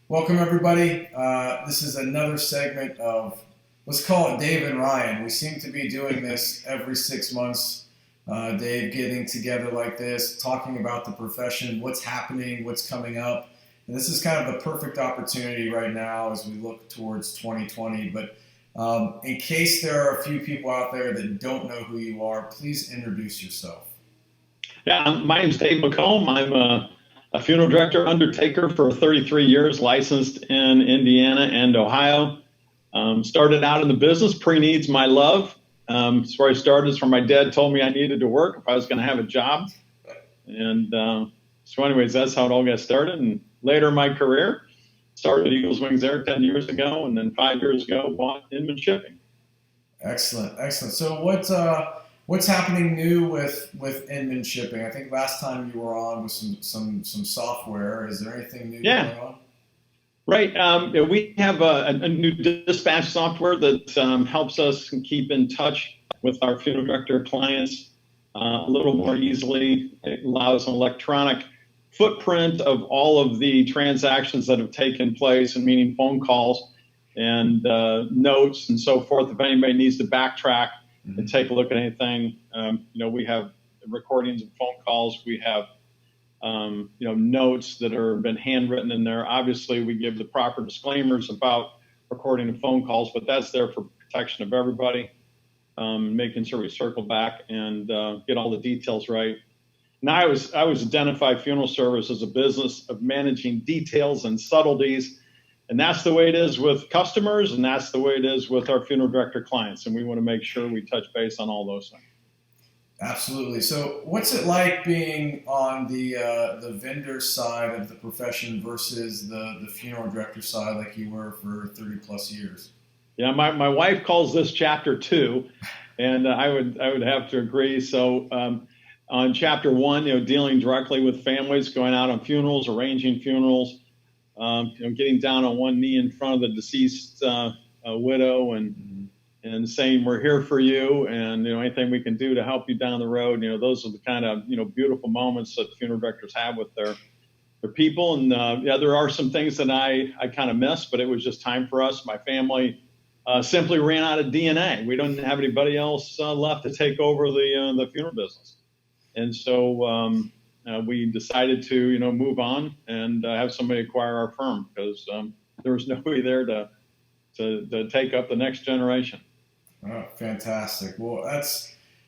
Welcome, everybody. This is another segment of, let's call it Dave and Ryan. We seem to be doing this every 6 months. Dave getting together like this, talking about the profession, what's happening, what's coming up. And this is kind of the perfect opportunity right now as we look towards 2020. But in case there are a few people out there that don't know who you are, please introduce yourself. Yeah, my name's Dave McComb. I'm a funeral director, undertaker for 33 years, licensed in Indiana and Ohio. Started out in the business, pre-needs my love. That's where I started. Is where my dad told me I needed to work if I was going to have a job. And so anyways, that's how it all got started. And later in my career, started Eagles Wings Air 10 years ago, and then 5 years ago, bought Inman Shipping. Excellent, excellent. So what's happening new with Inman Shipping? I think last time you were on with some software. Is there anything new Yeah. going on? Right. We have a new dispatch software that helps us keep in touch with our funeral director clients a little more easily. It allows an electronic footprint of all of the transactions that have taken place, and meaning phone calls and notes and so forth. If anybody needs to backtrack and take a look at anything, we have recordings of phone calls. We have notes that have been handwritten in there. Obviously, we give the proper disclaimers about recording of phone calls, but that's there for protection of everybody, making sure we circle back and get all the details right. Now, I was identified funeral service as a business of managing details and subtleties, and that's the way it is with customers, and that's the way it is with our funeral director clients, and we want to make sure we touch base on all those things. Absolutely. So, what's it like being on the vendor side of the profession versus the funeral director side, like you were for 30 plus years? Yeah, my wife calls this chapter 2, and I would have to agree. So, on chapter 1, dealing directly with families, going out on funerals, arranging funerals, getting down on one knee in front of the deceased widow and saying we're here for you, and anything we can do to help you down the road. Those are the kind of beautiful moments that funeral directors have with their people. And there are some things that I kind of miss, but it was just time for us. My family simply ran out of DNA. We don't have anybody else left to take over the funeral business, and so we decided to move on and have somebody acquire our firm because there was nobody there to take up the next generation. Oh, fantastic. Well,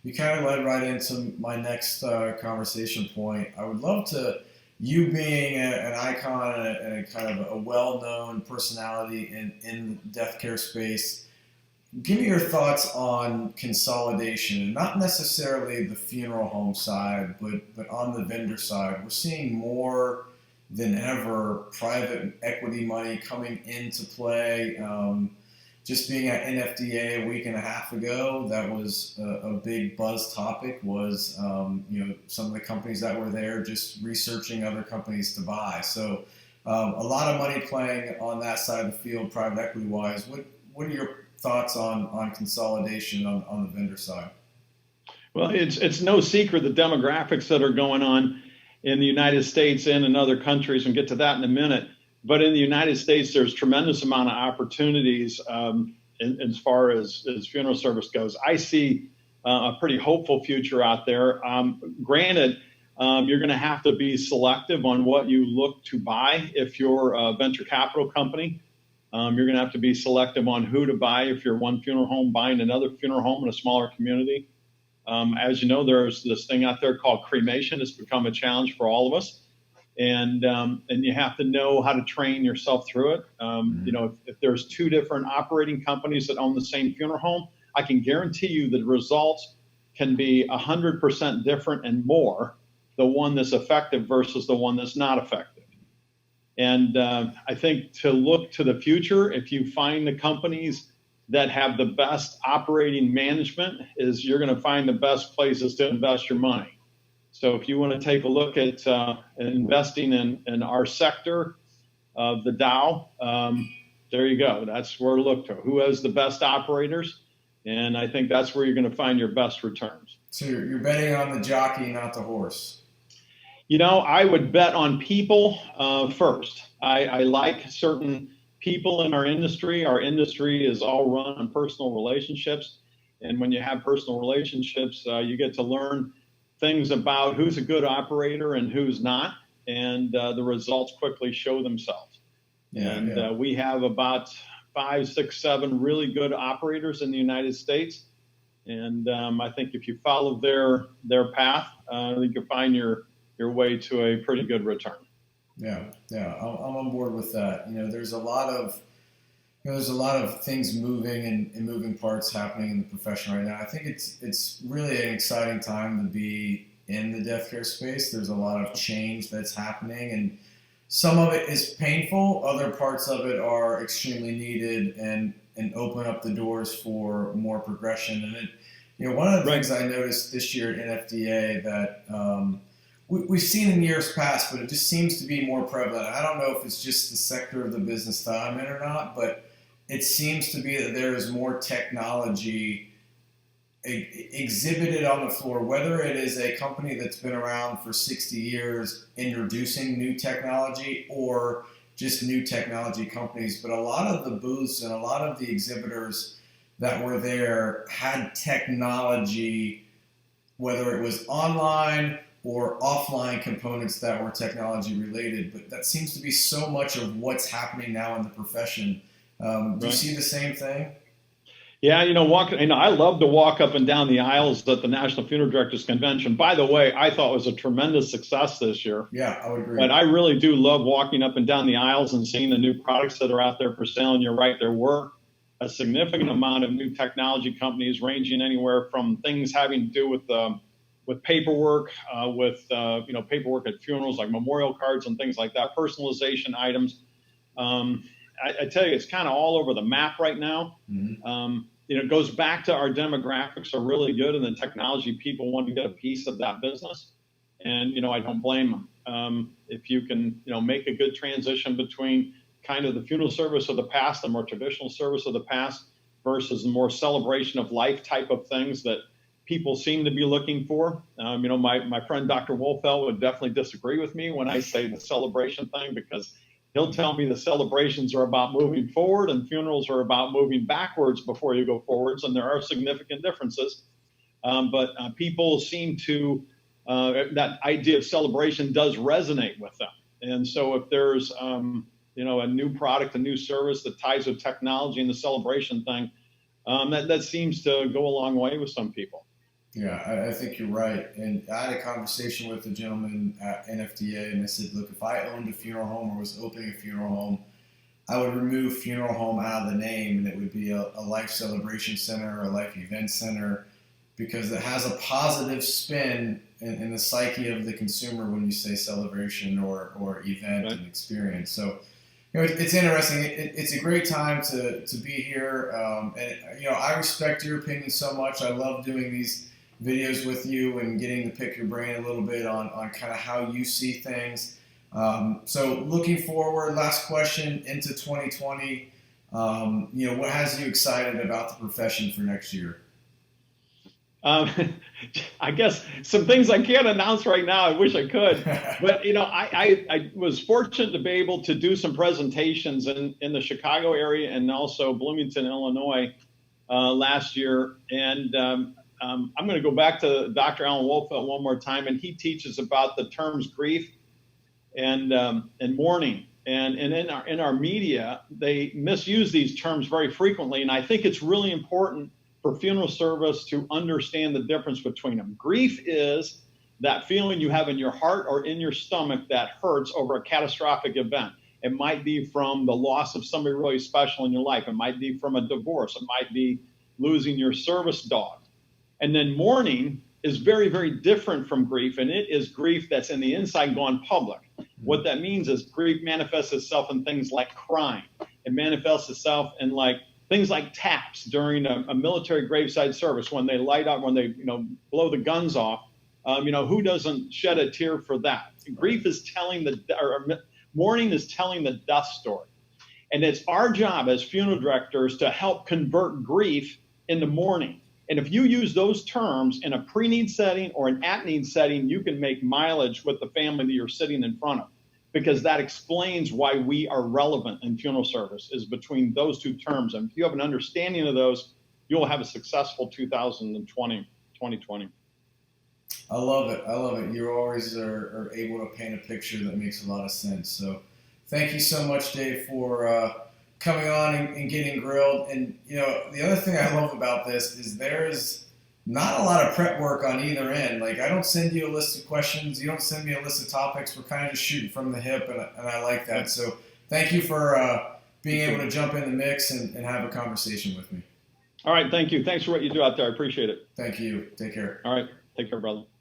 you kind of led right into my next conversation point. I would love to, you being an icon and a kind of a well-known personality in the death care space, give me your thoughts on consolidation, not necessarily the funeral home side, but on the vendor side. We're seeing more than ever private equity money coming into play. Just being at NFDA a week and a half ago, that was a big buzz topic. Was some of the companies that were there just researching other companies to buy. So a lot of money playing on that side of the field, private equity wise. What are your thoughts on consolidation on the vendor side? Well, it's no secret the demographics that are going on in the United States and in other countries, and get to that in a minute. But in the United States, there's tremendous amount of opportunities as far as funeral service goes. I see a pretty hopeful future out there. Granted, you're going to have to be selective on what you look to buy. If you're a venture capital company, you're going to have to be selective on who to buy. If you're one funeral home buying another funeral home in a smaller community, as you know, there's this thing out there called cremation. It's become a challenge for all of us. And you have to know how to train yourself through it. If there's two different operating companies that own the same funeral home, I can guarantee you the results can be 100% different and more, the one that's effective versus the one that's not effective. And I think to look to the future, if you find the companies that have the best operating management, you're going to find the best places to invest your money. So if you want to take a look at investing in our sector of the Dow, there you go. That's where to look to. Who has the best operators? And I think that's where you're going to find your best returns. So you're betting on the jockey, not the horse. I would bet on people first. I like certain people in our industry. Our industry is all run on personal relationships. And when you have personal relationships, you get to learn things about who's a good operator and who's not. And the results quickly show themselves. We have about 5, 6, 7 really good operators in the United States. And I think if you follow their path, you can find your way to a pretty good return. Yeah, I'm on board with that. There's a lot of things moving and moving parts happening in the profession right now. I think it's really an exciting time to be in the death care space. There's a lot of change that's happening, and some of it is painful. Other parts of it are extremely needed and open up the doors for more progression. And one of the things I noticed this year at NFDA that we've seen in years past, but it just seems to be more prevalent. I don't know if it's just the sector of the business that I'm in or not, but it seems to be that there is more technology exhibited on the floor, whether it is a company that's been around for 60 years introducing new technology or just new technology companies. But a lot of the booths and a lot of the exhibitors that were there had technology, whether it was online or offline components that were technology related. But that seems to be so much of what's happening now in the profession. Do you see the same thing? Yeah, I love to walk up and down the aisles at the National Funeral Directors Convention. By the way, I thought it was a tremendous success this year. Yeah, I would agree. But I really do love walking up and down the aisles and seeing the new products that are out there for sale. And you're right, there were a significant amount of new technology companies ranging anywhere from things having to do with paperwork, paperwork at funerals like memorial cards and things like that, personalization items. I tell you, it's kind of all over the map right now. Mm-hmm. It goes back to our demographics are really good, and the technology people want to get a piece of that business. And, I don't blame them. If you can, make a good transition between kind of the funeral service of the past, the more traditional service of the past, versus the more celebration of life type of things that people seem to be looking for. My friend Dr. Wolfeld would definitely disagree with me when I say the celebration thing, because he'll tell me the celebrations are about moving forward and funerals are about moving backwards before you go forwards, and there are significant differences. But people seem to, that idea of celebration does resonate with them. And so if there's, a new product, a new service that ties with technology and the celebration thing, that seems to go a long way with some people. Yeah, I think you're right. And I had a conversation with a gentleman at NFDA, and I said, look, if I owned a funeral home or was opening a funeral home, I would remove funeral home out of the name, and it would be a life celebration center or a life event center, because it has a positive spin in the psyche of the consumer when you say celebration or event and experience. So, it's interesting. It's a great time to be here. And I respect your opinion so much. I love doing these videos with you and getting to pick your brain a little bit on kind of how you see things. So looking forward, last question into 2020, what has you excited about the profession for next year? I guess some things I can't announce right now. I wish I could, but I was fortunate to be able to do some presentations in the Chicago area and also Bloomington, Illinois, last year. And I'm going to go back to Dr. Alan Wolfeld one more time, and he teaches about the terms grief and mourning. And in our media, they misuse these terms very frequently, and I think it's really important for funeral service to understand the difference between them. Grief is that feeling you have in your heart or in your stomach that hurts over a catastrophic event. It might be from the loss of somebody really special in your life. It might be from a divorce. It might be losing your service dog. And then mourning is very, very different from grief, and it is grief that's in the inside gone public. What that means is grief manifests itself in things like crying. It manifests itself in things like taps during a military graveside service when they light up, when they blow the guns off. Who doesn't shed a tear for that? Grief is mourning is telling the death story, and it's our job as funeral directors to help convert grief into mourning. And if you use those terms in a pre-need setting or an at-need setting, you can make mileage with the family that you're sitting in front of. because that explains why we are relevant in funeral service, is between those two terms. And if you have an understanding of those, you'll have a successful 2020. I love it. I love it. You always are able to paint a picture that makes a lot of sense. So thank you so much, Dave, for coming on and getting grilled. And, you know, the other thing I love about this is there is not a lot of prep work on either end. Like, I don't send you a list of questions. You don't send me a list of topics. We're kind of just shooting from the hip, and I like that. So thank you for being able to jump in the mix and have a conversation with me. All right. Thank you. Thanks for what you do out there. I appreciate it. Thank you. Take care. All right. Take care, brother.